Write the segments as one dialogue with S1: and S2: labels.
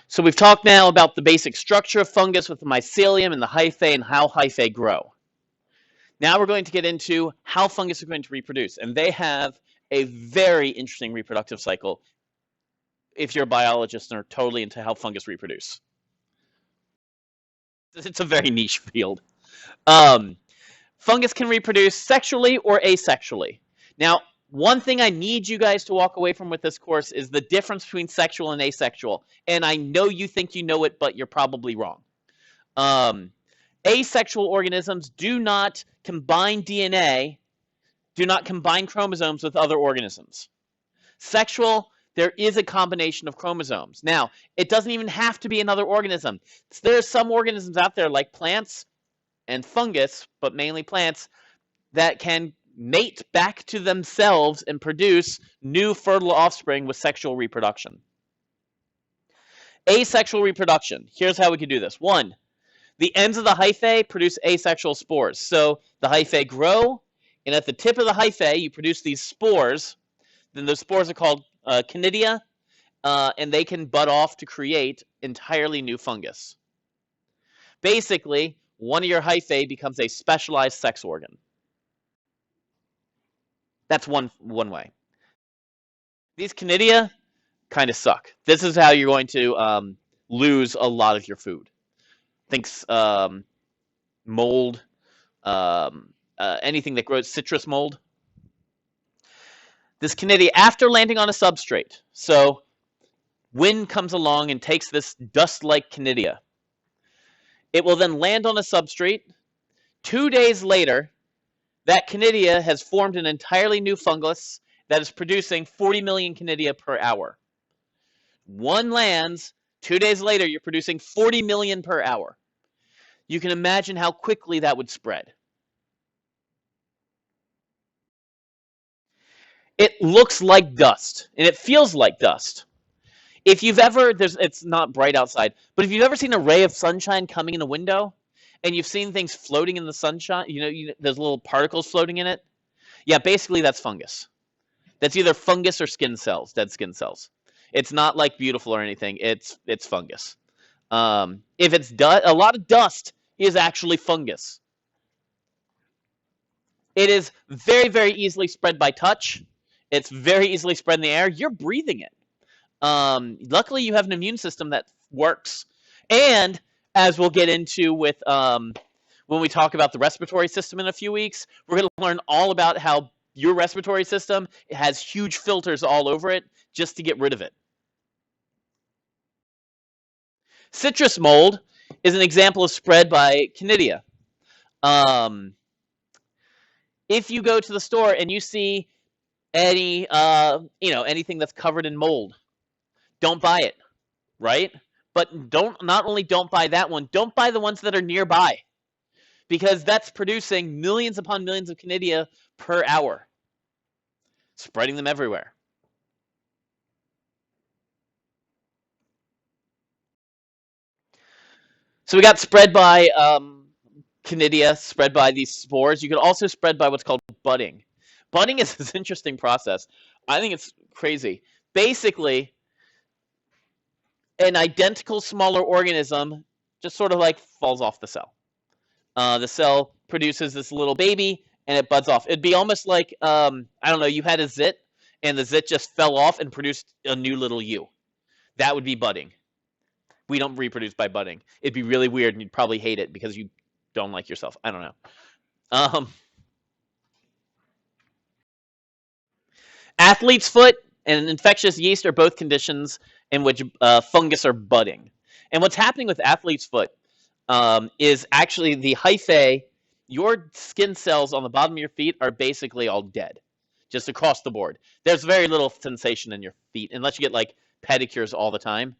S1: So we've talked now about the basic structure of fungus with the mycelium and the hyphae and how hyphae grow. Now we're going to get into how fungus are going to reproduce, and they have a very interesting reproductive cycle if you're a biologist and are totally into how fungus reproduce. It's a very niche field. Fungus can reproduce sexually or asexually. Now, one thing I need you guys to walk away from with this course is the difference between sexual and asexual. And I know you think you know it, but you're probably wrong. Asexual organisms do not combine DNA, do not combine chromosomes with other organisms. Sexual, there is a combination of chromosomes. Now, it doesn't even have to be another organism. There are some organisms out there like plants and fungus, but mainly plants, that can mate back to themselves and produce new fertile offspring with sexual reproduction. Asexual reproduction. Here's how we can do this. One, the ends of the hyphae produce asexual spores. So the hyphae grow, and at the tip of the hyphae, you produce these spores. Then those spores are called conidia, and they can bud off to create entirely new fungus. Basically, one of your hyphae becomes a specialized sex organ. That's one way. These conidia kind of suck. This is how you're going to lose a lot of your food. Think mold, anything that grows, citrus mold. This conidia, after landing on a substrate, so wind comes along and takes this dust-like conidia. It will then land on a substrate. 2 days later, that conidia has formed an entirely new fungus that is producing 40 million conidia per hour. One lands, 2 days later, you're producing 40 million per hour. You can imagine how quickly that would spread. It looks like dust, and it feels like dust. If you've ever, it's not bright outside, but if you've ever seen a ray of sunshine coming in a window, and you've seen things floating in the sunshine, there's little particles floating in it. Yeah, basically that's fungus. That's either fungus or skin cells, dead skin cells. It's not like beautiful or anything. It's fungus. If it's a lot of dust is actually fungus. It is very, very easily spread by touch. It's very easily spread in the air. You're breathing it. Luckily, you have an immune system that works. And as we'll get into with when we talk about the respiratory system in a few weeks, we're going to learn all about how your respiratory system has huge filters all over it just to get rid of it. Citrus mold is an example of spread by conidia. If you go to the store and you see any anything that's covered in mold, don't buy it, right? But not only don't buy that one, don't buy the ones that are nearby, because that's producing millions upon millions of conidia per hour, spreading them everywhere. So we got spread by conidia, spread by these spores. You can also spread by what's called budding. Budding is this interesting process. I think it's crazy. Basically, an identical smaller organism just sort of like falls off the cell. The cell produces this little baby and it buds off. It'd be almost like, I don't know, you had a zit and the zit just fell off and produced a new little you. That would be budding. We don't reproduce by budding. It'd be really weird and you'd probably hate it because you don't like yourself. I don't know. Athlete's foot and infectious yeast are both conditions in which fungus are budding. And what's happening with athlete's foot is actually the hyphae, your skin cells on the bottom of your feet are basically all dead, just across the board. There's very little sensation in your feet, unless you get like pedicures all the time.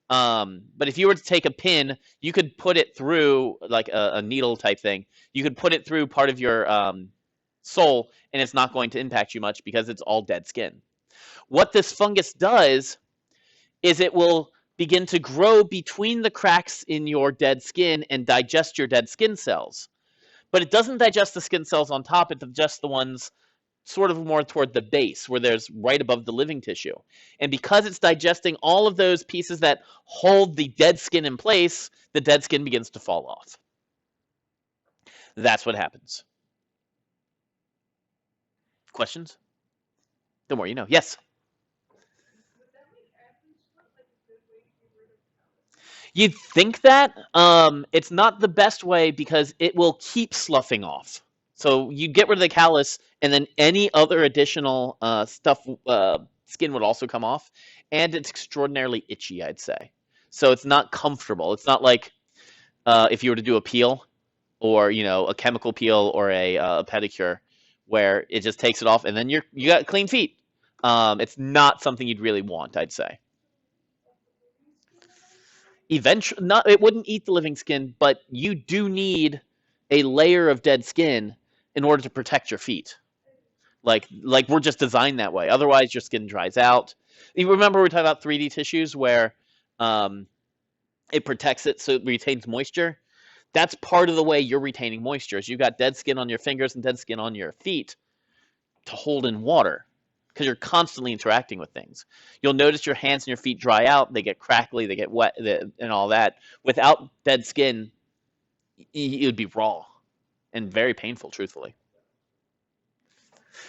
S1: But if you were to take a pin, you could put it through like a needle type thing. You could put it through part of your sole, and it's not going to impact you much because it's all dead skin. What this fungus does is it will begin to grow between the cracks in your dead skin and digest your dead skin cells. But it doesn't digest the skin cells on top, it digests the ones sort of more toward the base where there's right above the living tissue. And because it's digesting all of those pieces that hold the dead skin in place, the dead skin begins to fall off. That's what happens. Questions? The more you know. Yes? You'd think that. It's not the best way because it will keep sloughing off. So you get rid of the callus, and then any other additional skin would also come off, and it's extraordinarily itchy, I'd say. So it's not comfortable. It's not like if you were to do a peel, or a chemical peel, or a pedicure, where it just takes it off, and then you got clean feet. It's not something you'd really want, I'd say. Eventually, not it wouldn't eat the living skin, but you do need a layer of dead skin in order to protect your feet. Like we're just designed that way. Otherwise, your skin dries out. You remember we were talking about 3D tissues where it protects it so it retains moisture? That's part of the way you're retaining moisture. Is you've got dead skin on your fingers and dead skin on your feet to hold in water because you're constantly interacting with things. You'll notice your hands and your feet dry out. They get crackly. They get wet and all that. Without dead skin, it would be raw and very painful, truthfully.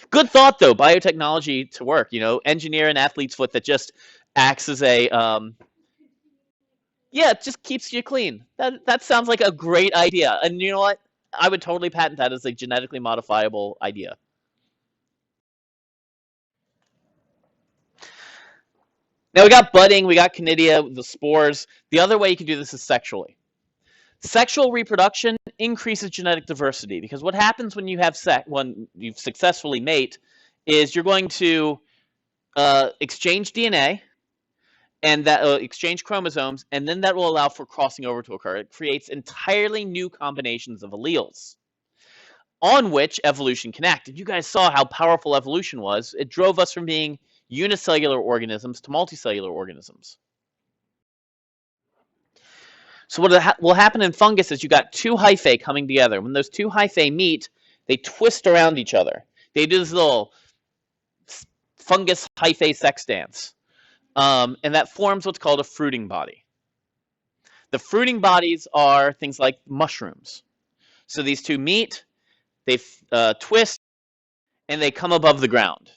S1: Good thought, though. Biotechnology to work. Engineer an athlete's foot that just acts as a yeah, it just keeps you clean. That sounds like a great idea. And you know what? I would totally patent that as a genetically modifiable idea. Now we got budding, we got conidia, the spores. The other way you can do this is sexually. Sexual reproduction increases genetic diversity because what happens when you have when you successfully mate is you're going to exchange DNA and that exchange chromosomes, and then that will allow for crossing over to occur. It creates entirely new combinations of alleles on which evolution can act. And you guys saw how powerful evolution was. It drove us from being unicellular organisms to multicellular organisms. So what will happen in fungus is you got two hyphae coming together. When those two hyphae meet, they twist around each other. They do this little fungus hyphae sex dance. And that forms what's called a fruiting body. The fruiting bodies are things like mushrooms. So these two meet, they twist, and they come above the ground.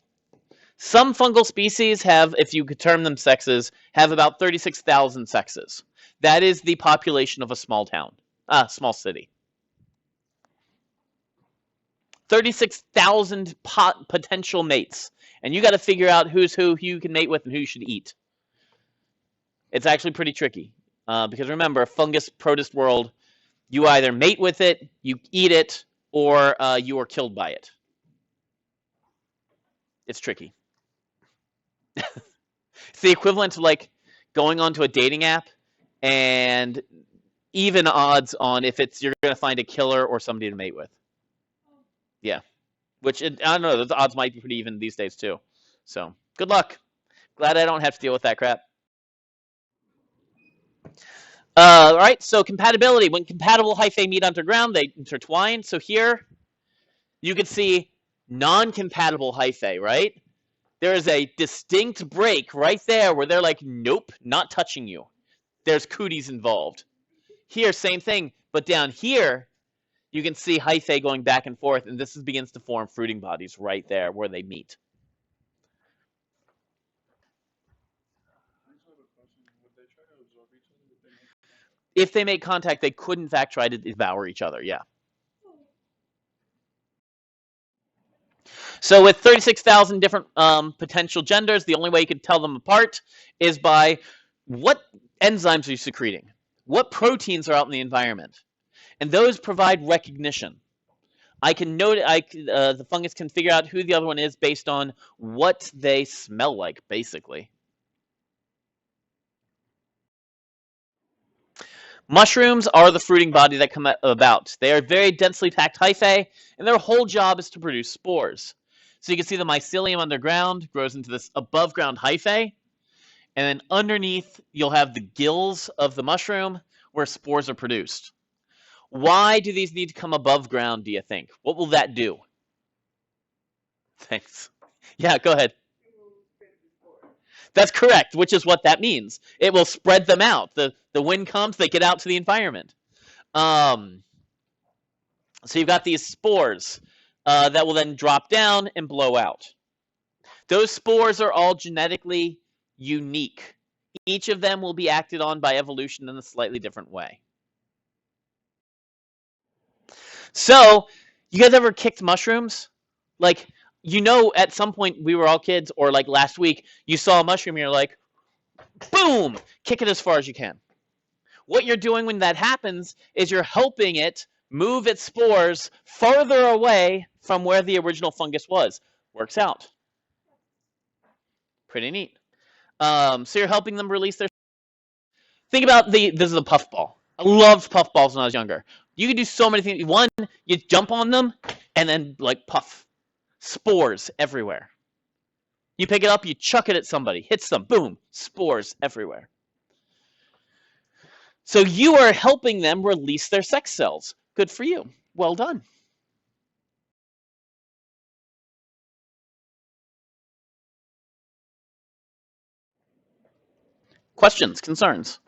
S1: Some fungal species have, if you could term them sexes, have about 36,000 sexes. That is the population of a small town, small city. 36,000 potential mates. And you got to figure out who's who you can mate with and who you should eat. It's actually pretty tricky. Because remember, fungus protist world, you either mate with it, you eat it, or you are killed by it. It's tricky. It's the equivalent to like going onto a dating app and even odds on if you're going to find a killer or somebody to mate with. Yeah. Which, I don't know, those odds might be pretty even these days too. So, good luck. Glad I don't have to deal with that crap. All right, so compatibility. When compatible hyphae meet underground, they intertwine. So here, you can see non-compatible hyphae, right? There is a distinct break right there where they're like, nope, not touching you. There's cooties involved. Here, same thing, but down here, you can see hyphae going back and forth, and this begins to form fruiting bodies right there where they meet. If they make contact, they could in fact try to devour each other, yeah. So with 36,000 different potential genders, the only way you could tell them apart is by what enzymes are you secreting? What proteins are out in the environment? And those provide recognition. I can note the fungus can figure out who the other one is based on what they smell like, basically. Mushrooms are the fruiting body that come about. They are very densely packed hyphae, and their whole job is to produce spores. So you can see the mycelium underground grows into this above ground hyphae, and then underneath you'll have the gills of the mushroom where spores are produced. Why do these need to come above ground, do you think? What will that do? Thanks. Yeah, go ahead. That's correct, which is what that means. It will spread them out. The wind comes, they get out to the environment. Um, so you've got these spores that will then drop down and blow out. Those spores are all genetically unique. Each of them will be acted on by evolution in a slightly different way. So, you guys ever kicked mushrooms? Like, at some point we were all kids, or like last week, you saw a mushroom, and you're like, boom, kick it as far as you can. What you're doing when that happens is you're helping it move its spores farther away from where the original fungus was. Works out. Pretty neat. So you're helping them release their. Think about this is a puffball. I loved puffballs when I was younger. You can do so many things. One, you jump on them and then like puff. Spores everywhere. You pick it up, you chuck it at somebody, hits them, boom, spores everywhere. So you are helping them release their sex cells. Good for you. Well done. Questions, concerns?